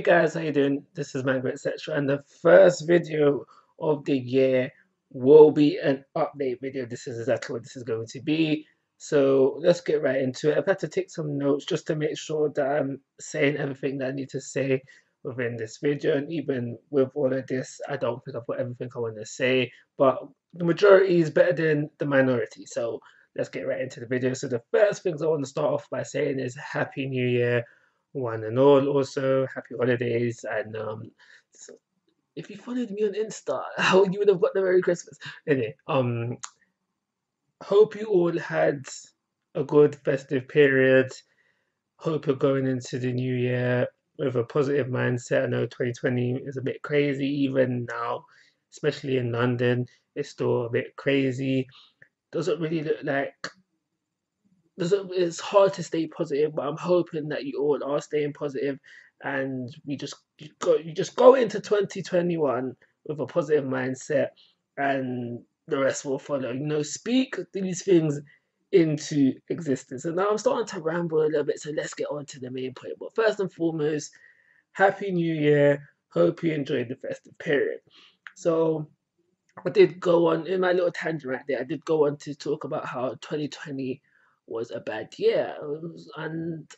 Guys, how you doing? This is Manga Etc. And the first video of the year will be an update video. This is exactly what this is going to be. So let's get right into it. I've had to take some notes just to make sure that I'm saying everything that I need to say within this video. And even with all of this, I don't think I've got everything I want to say, but the majority is better than the minority. So let's get right into the video. So the first things I want to start off by saying is Happy New Year one and all. Also, happy holidays. And so if you followed me on Insta, how you would have got the Merry Christmas. Anyway, hope you all had a good festive period. Hope you're going into the new year with a positive mindset. I know 2020 is a bit crazy even now, especially in London. It's still a bit crazy. Doesn't really look like it's hard to stay positive, but I'm hoping that you all are staying positive and you just go into 2021 with a positive mindset and the rest will follow. Speak these things into existence. And now I'm starting to ramble a little bit, so let's get on to the main point. But first and foremost, Happy New Year. Hope you enjoyed the festive period. So I did go on in my little tangent right there. I did go on to talk about how 2020 was a bad year, and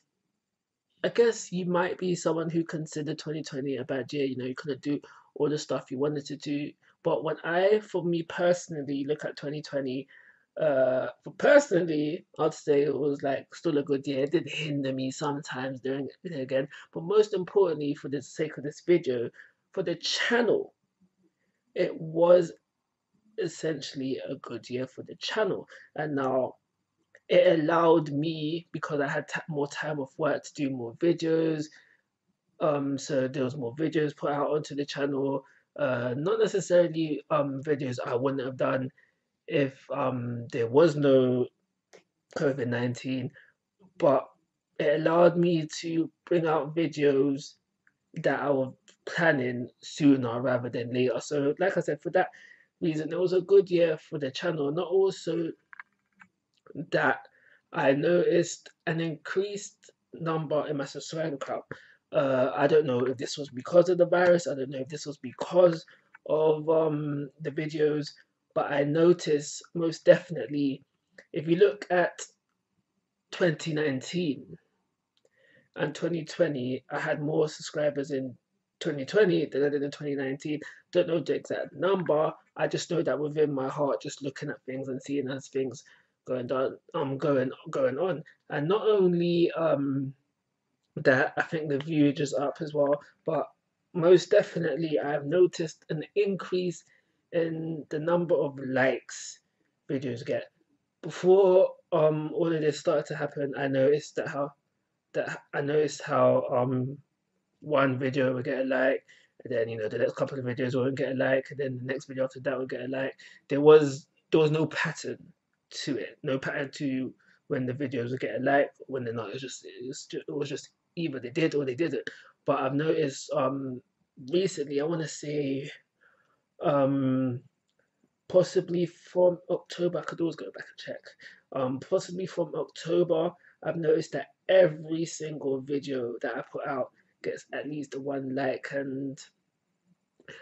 I guess you might be someone who considered 2020 a bad year. You couldn't do all the stuff you wanted to do. But for me personally, look at 2020. For personally, I'd say it was like still a good year. It did hinder me sometimes doing it again. But most importantly, for the sake of this video, for the channel, it was essentially a good year for the channel. And now it allowed me, because I had more time off work, to do more videos. So there was more videos put out onto the channel. Not necessarily videos I wouldn't have done if there was no COVID-19, but it allowed me to bring out videos that I was planning sooner rather than later. So, like I said, for that reason, it was a good year for the channel. Not also that I noticed an increased number in my subscriber count. I don't know if this was because of the virus. I don't know if this was because of the videos, but I noticed most definitely if you look at 2019 and 2020, I had more subscribers in 2020 than I did in 2019. Don't know the exact number. I just know that within my heart, just looking at things and seeing as things going on, and not only that, I think the viewage is up as well, but most definitely I've noticed an increase in the number of likes videos get. Before all of this started to happen, I noticed how one video would get a like, and then the next couple of videos won't get a like, and then the next video after that would get a like. There was no pattern to it, no pattern to when the videos would get a like, when they're not. It was just either they did or they didn't. But I've noticed recently, I want to say um possibly from October. I could always go back and check. Possibly from October, I've noticed that every single video that I put out gets at least one like, and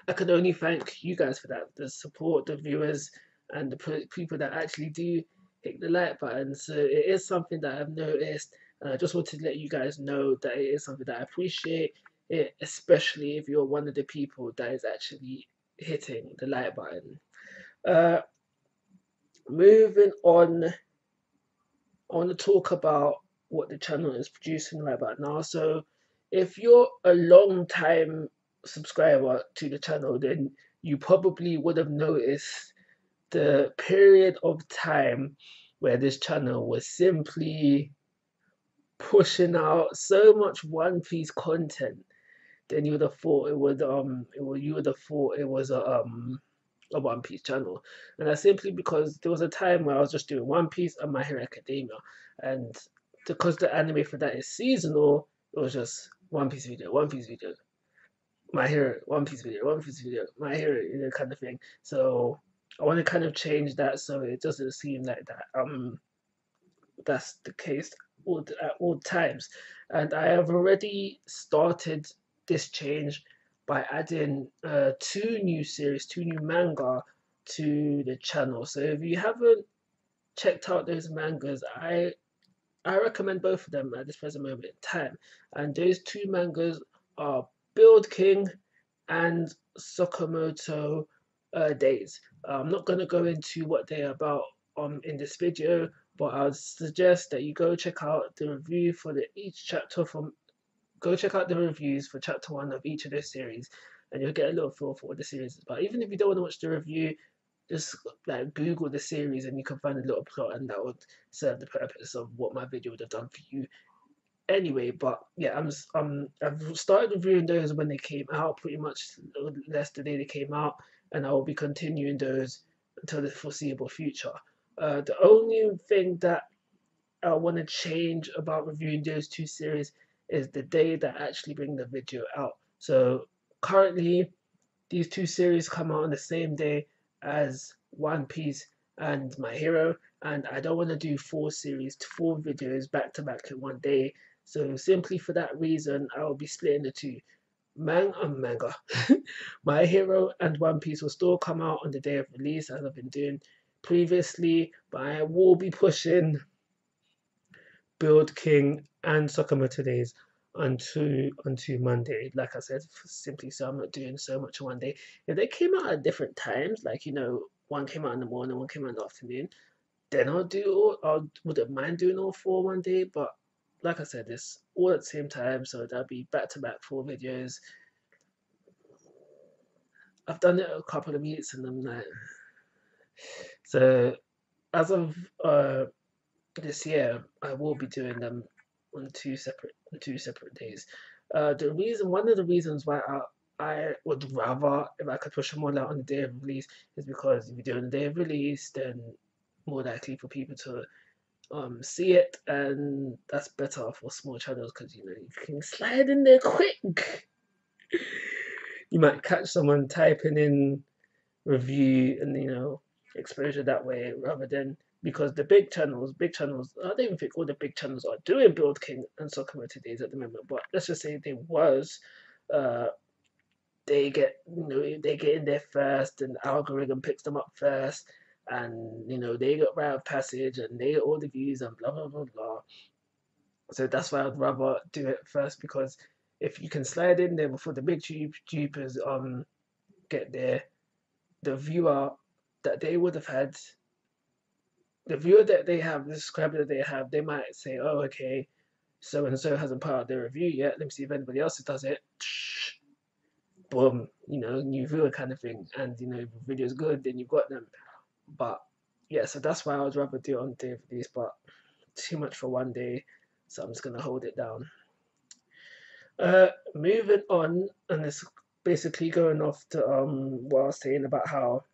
I can only thank you guys for that. The support, the viewers, and the people that actually do hit the like button. So it is something that I've noticed, and I just wanted to let you guys know that it is something that I appreciate. It, especially if you're one of the people that is actually hitting the like button. Uh, Moving on, I want to talk about what the channel is producing right about now. So, if you're a long time subscriber to the channel, then you probably would have noticed the period of time where this channel was simply pushing out so much One Piece content. Then you would have thought you would have thought it was a One Piece channel, and that's simply because there was a time where I was just doing One Piece and My Hero Academia, and because the anime for that is seasonal, it was just One Piece video, One Piece video, My Hero, One Piece video, One Piece video, My Hero, kind of thing. So I want to kind of change that so it doesn't seem like that. That's the case at all times, and I have already started this change by adding two new manga to the channel. So if you haven't checked out those mangas, I recommend both of them at this present moment in time. And those two mangas are Build King and Sakamoto Days. I'm not going to go into what they're about in this video, but I would suggest that you go check out the review for each chapter from. Go check out the reviews for chapter one of each of those series, and you'll get a little feel for what the series is about. Even if you don't want to watch the review, just like Google the series and you can find a little plot, and that would serve the purpose of what my video would have done for you anyway. But yeah, I've started reviewing those when they came out, pretty much less the day they came out, and I will be continuing those until the foreseeable future. The only thing that I want to change about reviewing those two series is the day that I actually bring the video out. So currently, these two series come out on the same day as One Piece and My Hero, and I don't want to do four videos back to back in one day. So simply for that reason, I will be splitting the two. Manga. My Hero and One Piece will still come out on the day of release as I've been doing previously, but I will be pushing Build King and Sakamoto Days onto Monday. Like I said, simply so I'm not doing so much on one day. If they came out at different times, like one came out in the morning, one came out in the afternoon, then I wouldn't mind doing all four one day. But like I said, it's all at the same time, so that'll be back to back four videos. I've done it a couple of weeks, and I'm like, so as of this year, I will be doing them on two separate days. One of the reasons why I would rather if I could push them all out on the day of release is because if you do it on the day of release, then more likely for people to see it, and that's better for small channels because you can slide in there quick. You might catch someone typing in review and exposure that way rather than because the big channels, I don't even think all the big channels are doing Build King and Sakamoto Days at the moment, but let's just say they was, uh, they get they get in there first, and the algorithm picks them up first, and they got right of passage, and they get all the views and blah blah blah blah. So that's why I'd rather do it first because if you can slide in there before the big tubers get there, the viewer that they would have had the viewer that they have, the subscriber that they have, they might say, "Oh, okay, so and so hasn't put out their review yet. Let me see if anybody else does it." Boom, new viewer kind of thing. And if the video's good, then you've got them. But yeah, so that's why I would rather do it on the day of release. But too much for one day, so I'm just gonna hold it down. Moving on, and it's basically going off to what I was saying about how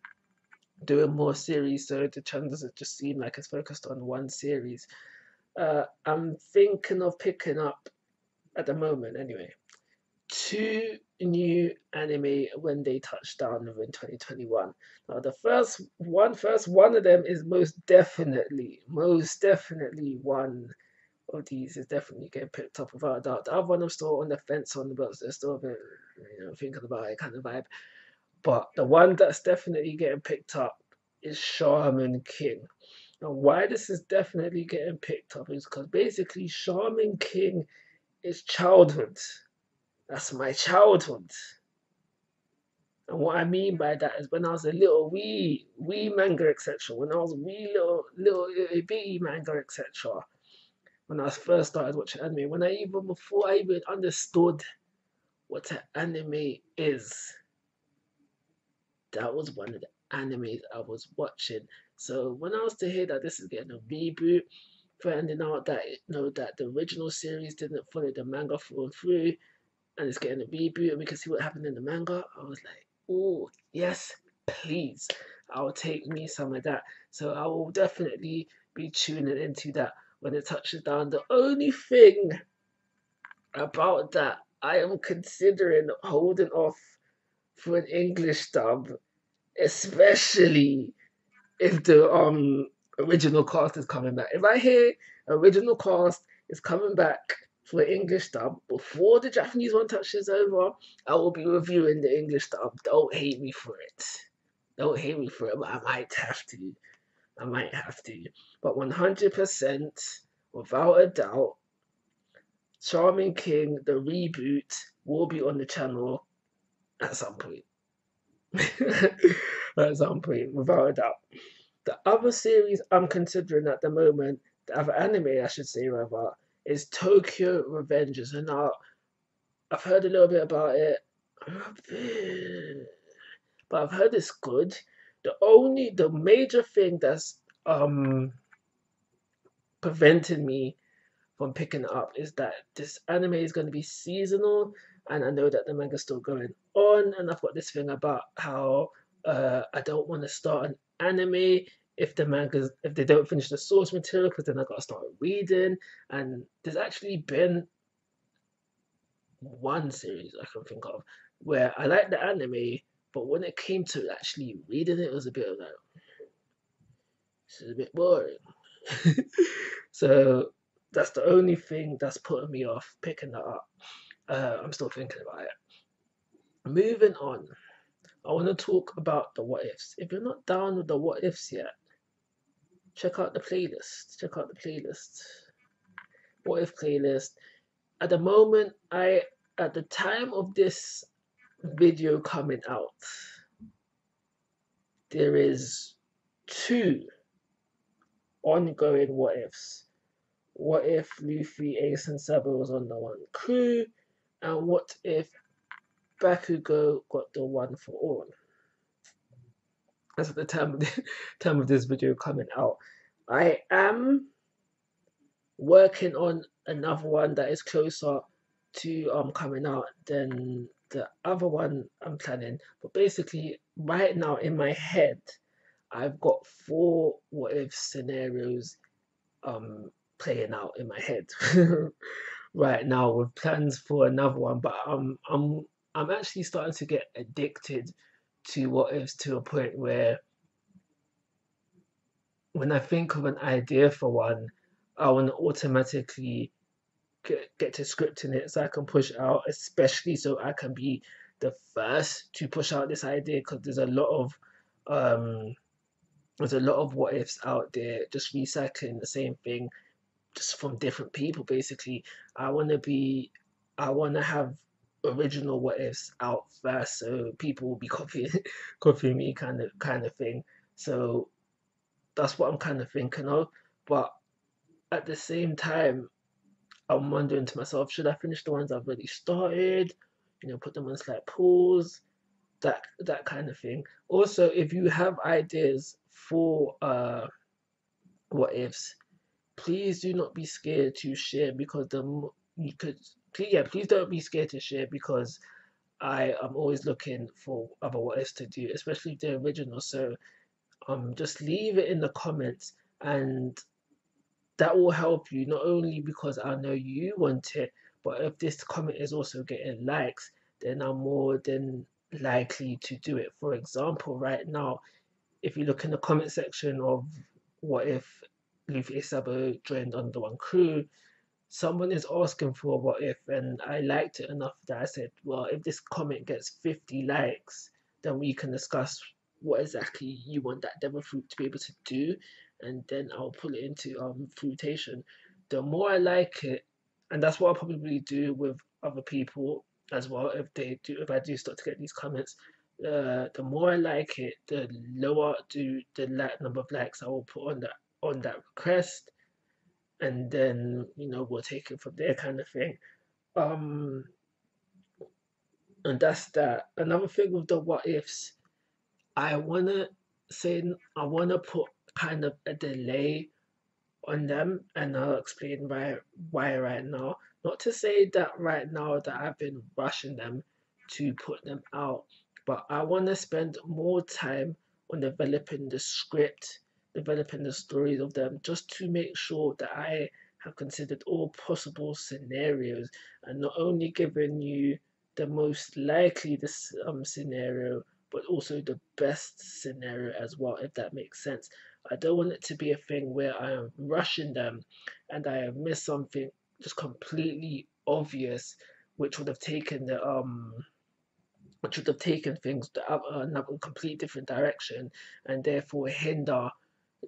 doing more series, so the channel doesn't just seem like it's focused on one series. I'm thinking of picking up at the moment anyway two new anime when they touch down in 2021. Now the first one of them is most definitely one of these is definitely getting picked up without a doubt. The other one I'm still on the fence on, but there's still a bit thinking about it kind of vibe. But the one that's definitely getting picked up is Shaman King. Now, why this is definitely getting picked up is because basically Shaman King is childhood. That's my childhood. And what I mean by that is when I was a little wee Manga Etc. When I was wee little bitty Manga Etc. When I first started watching anime, before I even understood what an anime is, that was one of the animes I was watching. So when I was to hear that this is getting a reboot, finding out that that the original series didn't follow the manga through and through, and it's getting a reboot, and we can see what happened in the manga, I was like, oh yes, please, I'll take me some of that. So I will definitely be tuning into that when it touches down. The only thing about that I am considering holding off for an English dub, especially if the original cast is coming back. If I hear original cast is coming back for the English dub. Before the Japanese one touches over, I will be reviewing the English dub. Don't hate me for it. Don't hate me for it, but I might have to. I might have to. But 100%, without a doubt, Charming King, the reboot, will be on the channel at some point. At some point, without a doubt. The other series I'm considering at the moment, the other anime I should say rather, is Tokyo Revengers. And now I've heard a little bit about it, but I've heard it's good. The major thing that's preventing me from picking it up is that this anime is going to be seasonal, and I know that the manga's still going on, and I've got this thing about how I don't want to start an anime if they don't finish the source material, because then I got to start reading. And there's actually been one series I can think of where I liked the anime, but when it came to actually reading it, it was a bit of like, this is a bit boring. So that's the only thing that's putting me off picking that up. I'm still thinking about it. Moving on, I want to talk about the what ifs. If you're not down with the what ifs yet, check out the playlist. Check out the playlist. What if playlist. At the moment, at the time of this video coming out, there is two ongoing what ifs. What if Luffy, Ace, and Sabo was on the one crew? And what if Bakugo got the one for all? That's at the time of this video coming out. I am working on another one that is closer to coming out than the other one I'm planning. But basically, right now in my head, I've got 4 what if scenarios playing out in my head right now with plans for another one. But I'm actually starting to get addicted to what ifs to a point where when I think of an idea for one, I want to automatically get to scripting it so I can push out, especially so I can be the first to push out this idea, because um there's a lot of what ifs out there just recycling the same thing just from different people basically. I want to be I want to have original what ifs out first so people will be copying copying me kind of thing. So that's what I'm kind of thinking of. But at the same time, I'm wondering to myself, should I finish the ones I've already started? Put them on slight pause, that kind of thing. Also, if you have ideas for what ifs, please do not be scared to share, because you could please don't be scared to share, because I am always looking for other what ifs to do, especially the original. So just leave it in the comments, and that will help you not only because I know you want it, but if this comment is also getting likes, then I'm more than likely to do it. For example, right now, if you look in the comment section of what if Luffy Sabo joined under one crew, someone is asking for a what if, and I liked it enough that I said, well, if this comment gets 50 likes, then we can discuss what exactly you want that devil fruit to be able to do, and then I'll put it into fruitation. The more I like it, and that's what I'll probably do with other people as well, if I do start to get these comments, the more I like it, the lower do the number of likes I will put on that request, and then we'll take it from there kind of thing. Um, and that's that. Another thing with the what ifs, I wanna I wanna put kind of a delay on them, and I'll explain why right now. Not to say that right now that I've been rushing them to put them out, but I want to spend more time on developing the script, developing the stories of them, just to make sure that I have considered all possible scenarios, and not only giving you the most likely this scenario, but also the best scenario as well, if that makes sense. I don't want it to be a thing where I am rushing them and I have missed something just completely obvious, which would have taken the which would have taken things to another complete different direction, and therefore hinder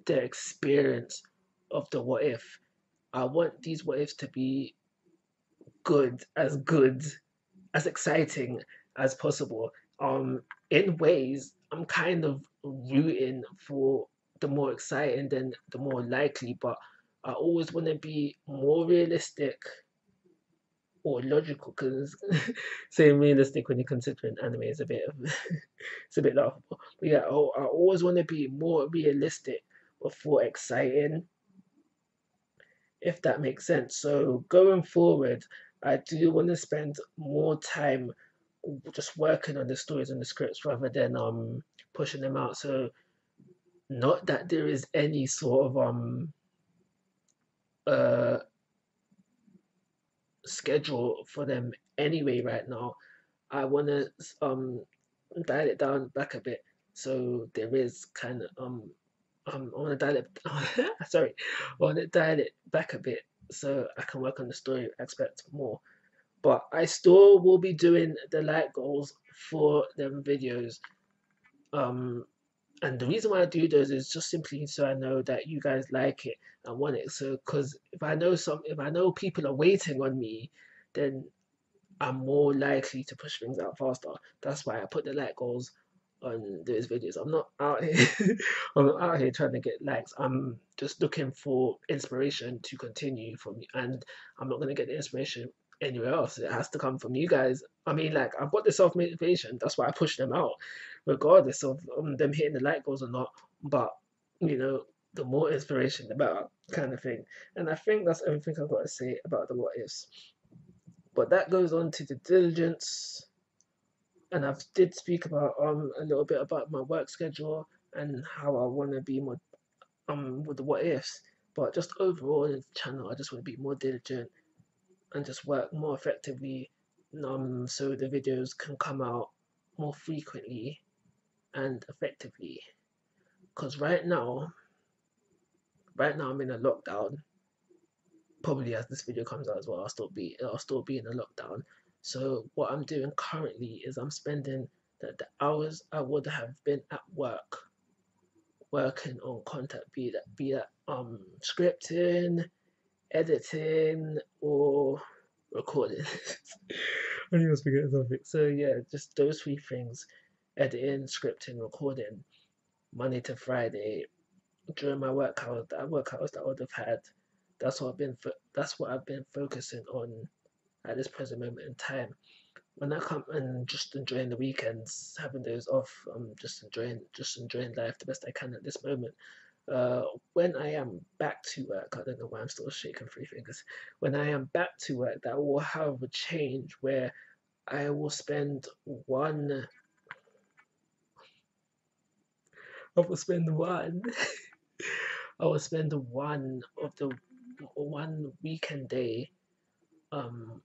the experience of the what if. I want these what ifs to be good, as exciting as possible. In ways, I'm kind of rooting for the more exciting than the more likely, but I always want to be more realistic or logical, because saying realistic when you're considering anime is a bit of it's a bit laughable. But yeah, I always want to be more realistic before exciting, if that makes sense. So going forward, I do want to spend more time just working on the stories and the scripts rather than pushing them out. So not that there is any sort of uh schedule for them anyway right now. I want to dial it down back a bit. So there is kind of I want to dial it sorry, I want to dial it back a bit so I can work on the story aspect more. But I still will be doing the light goals for them videos. Um, and the reason why I do those is just simply so I know that you guys like it and want it. So, because if I know people are waiting on me, then I'm more likely to push things out faster. That's why I put the like goals on those videos. I'm not out here I'm not out here trying to get likes. I'm just looking for inspiration to continue from you, and I'm not gonna get the inspiration anywhere else. It has to come from you guys. I mean, like, I've got the self motivation. That's why I push them out, regardless of them hitting the like goals or not. But you know, the more inspiration, the better, kind of thing. And I think that's everything I've got to say about the what ifs. But that goes on to the diligence, and I did speak about a little bit about my work schedule and how I want to be more with the what ifs. But just overall in the channel, I just want to be more diligent and just work more effectively, so the videos can come out more frequently and effectively. Because right now I'm in a lockdown. Probably as this video comes out as well, I'll still be in a lockdown. So what I'm doing currently is I'm spending the hours I would have been at work working on content, be that scripting, editing, or recording. I knew I was forgetting something. So yeah, just those three things: editing, scripting, recording, Monday to Friday. During my work hours that I would have had, that's what I've been focusing on at this present moment in time. When I come and just enjoying the weekends, having those off, just enjoying life the best I can at this moment. Uh, when I am back to work, I don't know why I'm still shaking three fingers. When I am back to work, that will have a change where I will spend one. I will spend one. I will spend one weekend day um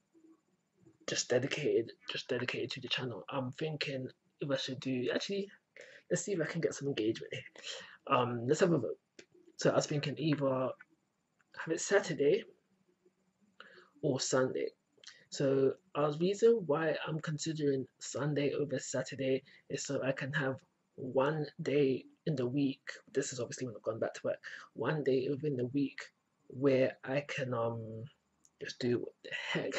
just dedicated to the channel. I'm thinking if I should do actually let's see if I can get some engagement here. Let's have a vote. So I was thinking either have it Saturday or Sunday. So our reason why I'm considering Sunday over Saturday is so I can have one day in the week. This is obviously when I've gone back to work. One day within the week where I can just do what the heck.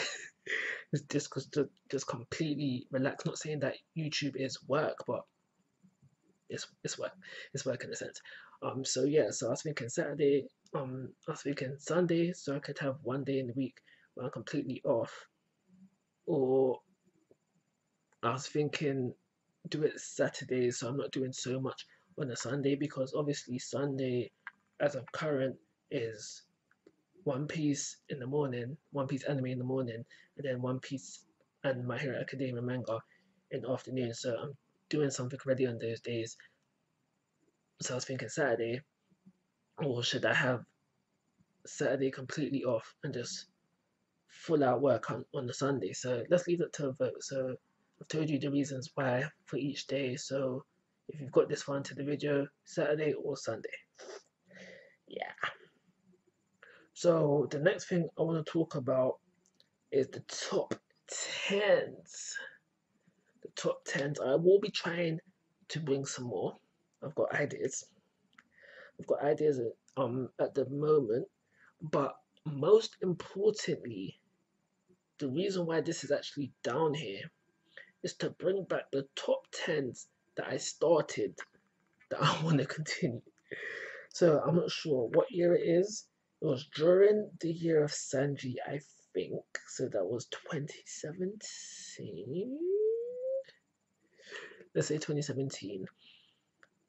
just completely relax. Not saying that YouTube is work, but it's work. It's work in a sense. So yeah, so I was thinking Saturday, I was thinking Sunday, so I could have one day in the week where I'm completely off. Or I was thinking do it Saturday, so I'm not doing so much on a Sunday, because obviously Sunday, as of current, is One Piece in the morning, One Piece anime in the morning, and then One Piece and My Hero Academia manga in the afternoon. So I'm doing something already on those days. So I was thinking Saturday, or should I have Saturday completely off and just full out work on the Sunday? So let's leave it to a vote. So I've told you the reasons why for each day. So if you've got this far into the video, Saturday or Sunday. Yeah. So the next thing I want to talk about is the top tens. The top tens. I will be trying to bring some more. I've got ideas. I've got ideas at the moment, but most importantly, the reason why this is actually down here is to bring back the top tens that I started that I want to continue. So I'm not sure what year it is. It was during the year of Sanji, I think. So that was 2017. Let's say 2017.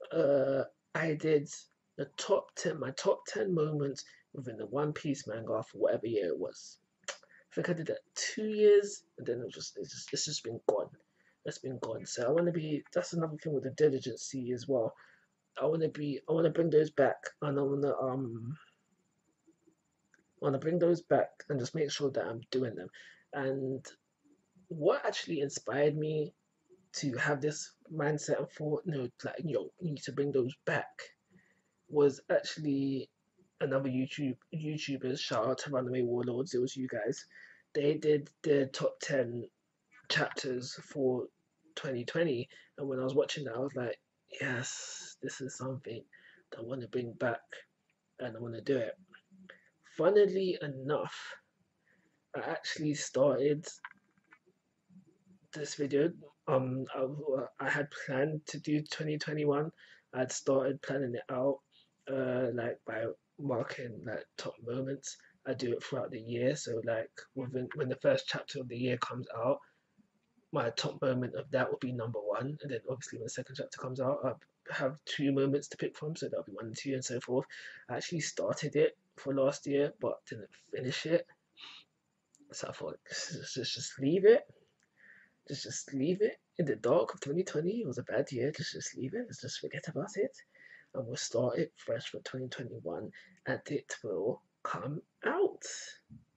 Uh, I did the top 10, my top 10 moments within the One Piece manga for whatever year it was. I think I did that 2 years, and then it's just been gone. It's been gone. So I want to be. That's another thing with the diligence as well. I want to bring those back, and I want to bring those back and just make sure that I'm doing them. And what actually inspired me to have this mindset and thought, no, like, you need to bring those back, was actually another YouTubers. Shout out to Runaway Warlords. It was you guys. They did their top 10 chapters for 2020, and when I was watching that, I was like, yes, this is something that I want to bring back, and I want to do it. Funnily enough, I actually started this video. I had planned to do 2021. I'd started planning it out, like by marking like top moments. I do it throughout the year. So like when the first chapter of the year comes out, my top moment of that will be number one, and then obviously when the second chapter comes out, I'll have two moments to pick from. So that'll be one and two, and so forth. I actually started it for last year, but didn't finish it. So I thought, just leave it. Just leave it in the dark of 2020. It was a bad year. Just leave it. Let's just forget about it. And we'll start it fresh for 2021. And it will come out.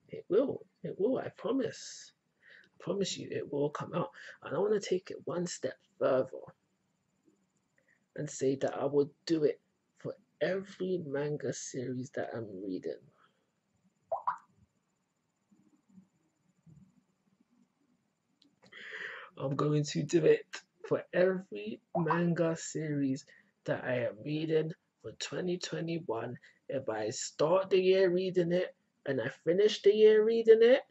It will. It will. I promise. I promise you it will come out. And I want to take it one step further and say that I will do it for every manga series that I'm reading. I'm going to do it for every manga series that I am reading for 2021. If I start the year reading it and I finish the year reading it,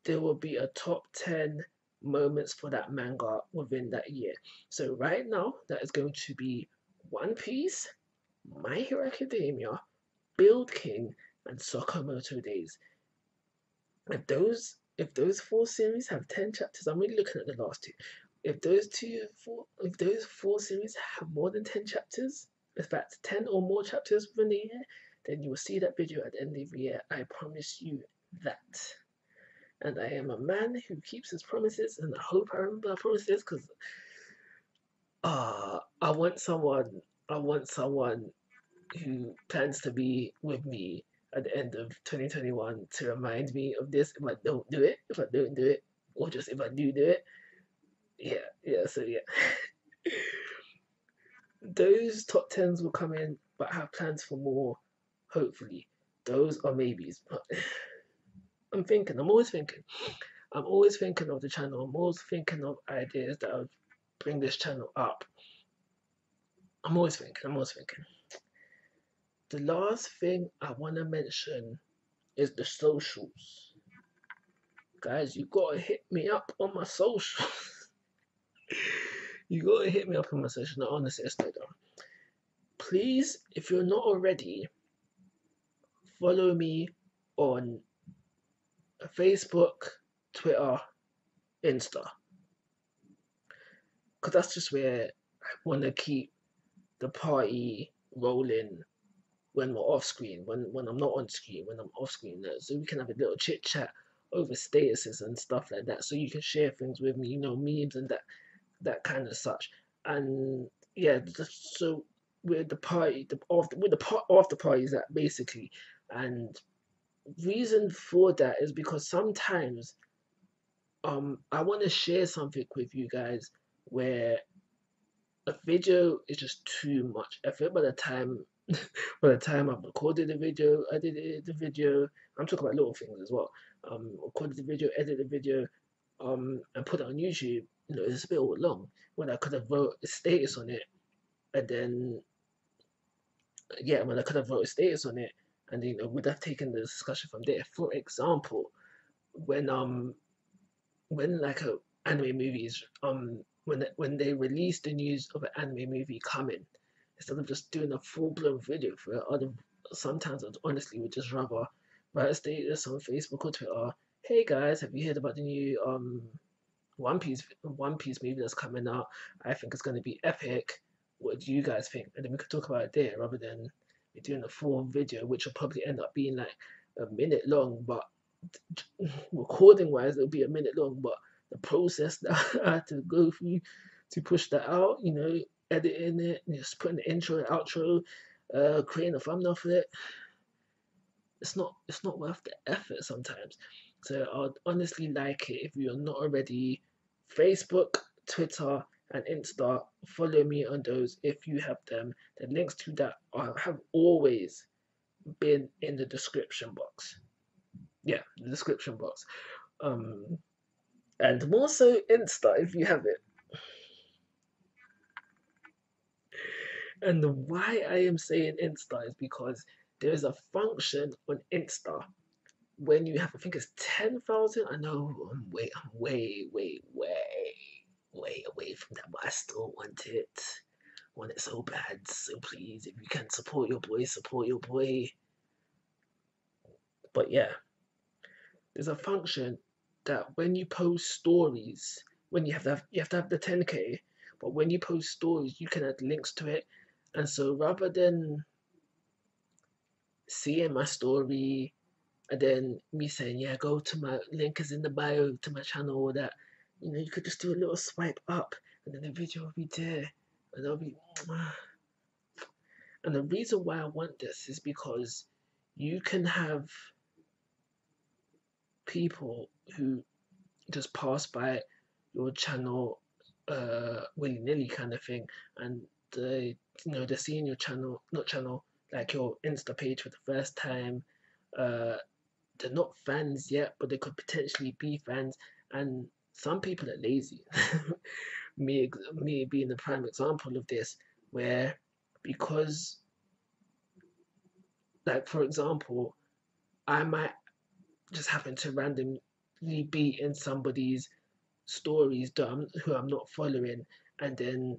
there will be a top 10 moments for that manga within that year. So right now, that is going to be One Piece, My Hero Academia, Build King, and Sakamoto Days. If those four series have 10 chapters, I'm really looking at the last two. If those four series have more than 10 chapters, in fact 10 or more chapters within the year, then you will see that video at the end of the year. I promise you that. And I am a man who keeps his promises, and I hope I remember my promises, because I want someone who plans to be with me at the end of 2021 to remind me of this if I don't do it, or just if I do it. So yeah. Those top tens will come in, but I have plans for more, hopefully. Those are maybes, but I'm always thinking. I'm always thinking of the channel, I'm always thinking of ideas that would bring this channel up. I'm always thinking. The last thing I want to mention is the socials. Guys, you gotta hit me up on my socials. You gotta hit me up on my socials. No, honestly, please, if you're not already, follow me on Facebook, Twitter, Insta. Because that's just where I want to keep the party rolling when we're off screen, when I'm not on screen, when I'm off screen, so we can have a little chit chat over statuses and stuff like that. So you can share things with me, memes and that kind of such. And yeah, just so with the party, after parties that basically. And reason for that is because sometimes I want to share something with you guys where a video is just too much effort by the time by the time I've recorded the video, edited the video, I'm talking about little things as well. Recorded the video, edited the video, and put it on YouTube. You know, it's a bit all long. When I could have wrote a status on it, and then yeah, when I could have wrote a status on it, and you know, would have taken the discussion from there. For example, when like a anime movies when they release the news of an anime movie coming, instead of just doing a full blown video for it, other sometimes I honestly would just rather write a status on Facebook or Twitter. Hey guys, have you heard about the new One Piece movie that's coming out? I think it's going to be epic. What do you guys think? And then we could talk about it there rather than me doing a full video, which will probably end up being like a minute long, but recording wise it'll be a minute long, but the process that I had to go through to push that out, you know, editing it, just putting the intro and outro, creating a thumbnail for it, it's not worth the effort sometimes. So I'd honestly like it if you're not already. Facebook, Twitter, and Insta, follow me on those if you have them. The links to that have always been in the description box. Yeah, the description box. Um, and more so Insta if you have it. And why I am saying Insta is because there is a function on Insta when you have, I think it's 10,000. I know I'm way away from that, but I still want it. Want it so bad. So please, if you can support your boy, support your boy. But yeah, there's a function that when you post stories, when you have to have the 10K, but when you post stories, you can add links to it. And so rather than seeing my story and then me saying, yeah, go to my link is in the bio to my channel or that, you know, you could just do a little swipe up and then the video will be there and it'll be. And the reason why I want this is because you can have people who just pass by your channel willy-nilly kind of thing, and they, you know, they're seeing your channel, not channel, like your Insta page for the first time. uh they're not fans yet, but they could potentially be fans, and some people are lazy. Me being the prime example of this, where because, like, for example, I might just happen to randomly be in somebody's stories who I'm not following, and then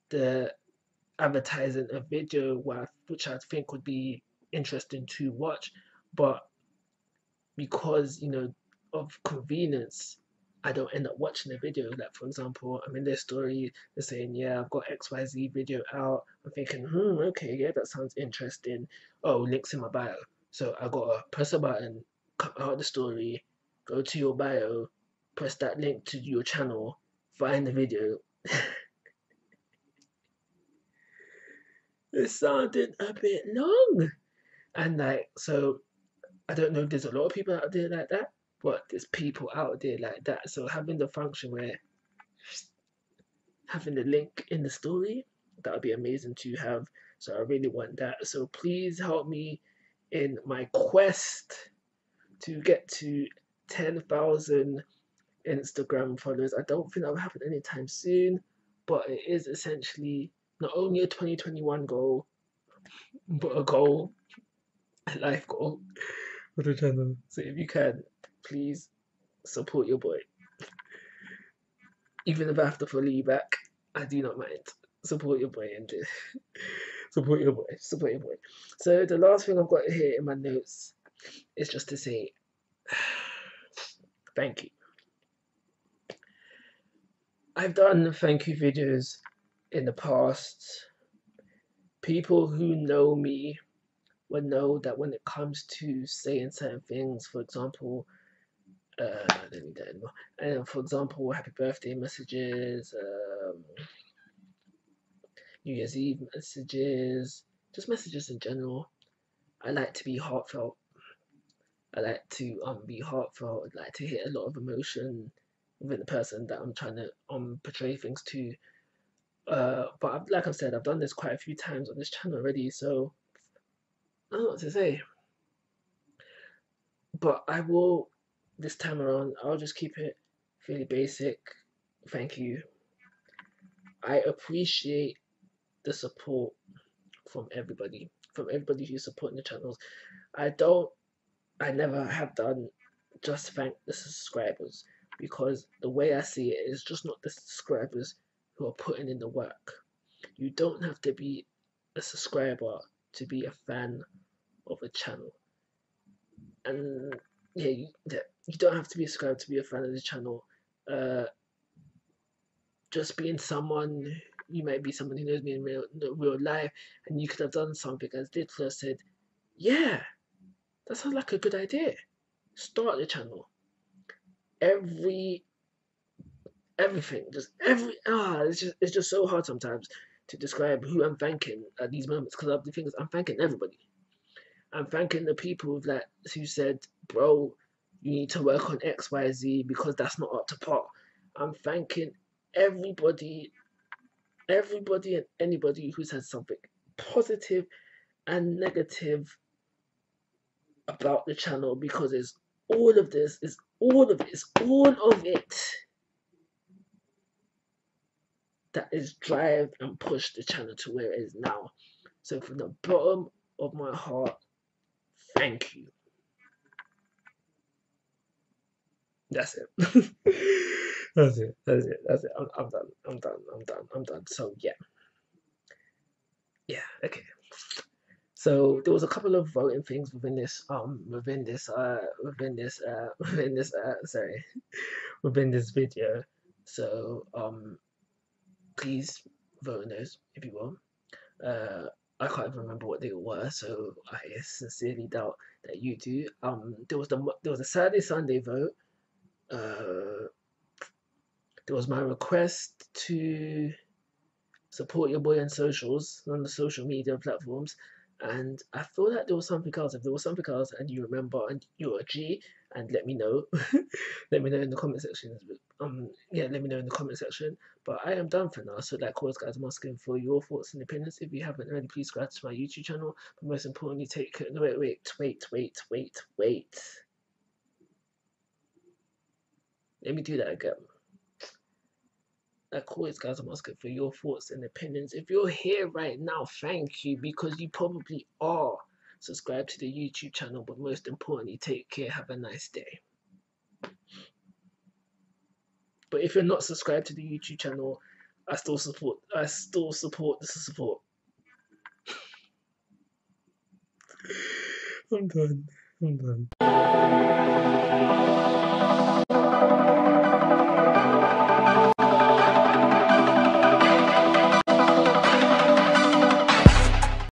the advertising a video which I think would be interesting to watch, but because, you know, of convenience, I don't end up watching the video. Like, for example, I'm in their story, they're saying, yeah, I've got XYZ video out. I'm thinking, okay, yeah, that sounds interesting. Oh, links in my bio. So I gotta press a button, come out of the story, go to your bio, press that link to your channel, find the video. It sounded a bit long. And like, so I don't know if there's a lot of people out there like that, but there's people out there like that. So having the function where having the link in the story, that would be amazing to have. So I really want that. So please help me in my quest to get to 10,000 Instagram followers. I don't think that will happen anytime soon, but it is essentially not only a 2021 goal, but a goal, a life goal for the channel. So if you can, please support your boy. Even if I have to follow you back, I do not mind. Support your boy and support your boy. Support your boy. So the last thing I've got here in my notes is just to say thank you. I've done thank you videos in the past. People who know me will know that when it comes to saying certain things, for example, I don't need that anymore. And for example, happy birthday messages, New Year's Eve messages, just messages in general. I like to be heartfelt. I like to be heartfelt. I like to hit a lot of emotion within the person that I'm trying to portray things to. But like I've said, I've done this quite a few times on this channel already. So I don't know what to say. But I will, this time around, I'll just keep it fairly basic. Thank you. I appreciate the support from everybody who's supporting the channels. I don't, I never have done just thank the subscribers, because the way I see it is just not the subscribers who are putting in the work. You don't have to be a subscriber to be a fan of a channel. And yeah, you don't have to be subscribed to be a fan of the channel. Uh, just being someone, you might be someone who knows me in real life, and you could have done something as Tekla said, yeah, that sounds like a good idea. Start the channel. Every everything, just it's just so hard sometimes to describe who I'm thanking at these moments, because the thing is I'm thanking everybody. I'm thanking the people that who said, bro, you need to work on XYZ because that's not up to par. I'm thanking everybody, everybody and anybody who said something positive and negative about the channel, because it's all of this, is all of it, it's all of it that is drive and push the channel to where it is now. So from the bottom of my heart, thank you. That's it. That's it. That's it. That's it. I'm done. I'm done. I'm done. I'm done. So yeah. Yeah, okay. So there was a couple of voting things within this video. So please vote on those if you will. I can't even remember what they were, so I sincerely doubt that you do. There was a Saturday Sunday vote. Uh, there was my request to support your boy on socials, on the social media platforms, and I feel like there was something else. If there was something else and you remember and you're a G, and let me know. Let me know in the comment section. Yeah, let me know in the comment section. But I am done for now. So like always, guys, I'm asking for your thoughts and opinions. If you haven't already, please subscribe to my YouTube channel. But most importantly, no, wait. Let me do that again. Like always, guys, I'm asking for your thoughts and opinions. If you're here right now, thank you, because you probably are. Subscribe to the YouTube channel, but most importantly, take care. Have a nice day. But if you're not subscribed to the YouTube channel, I still support the support. I'm done.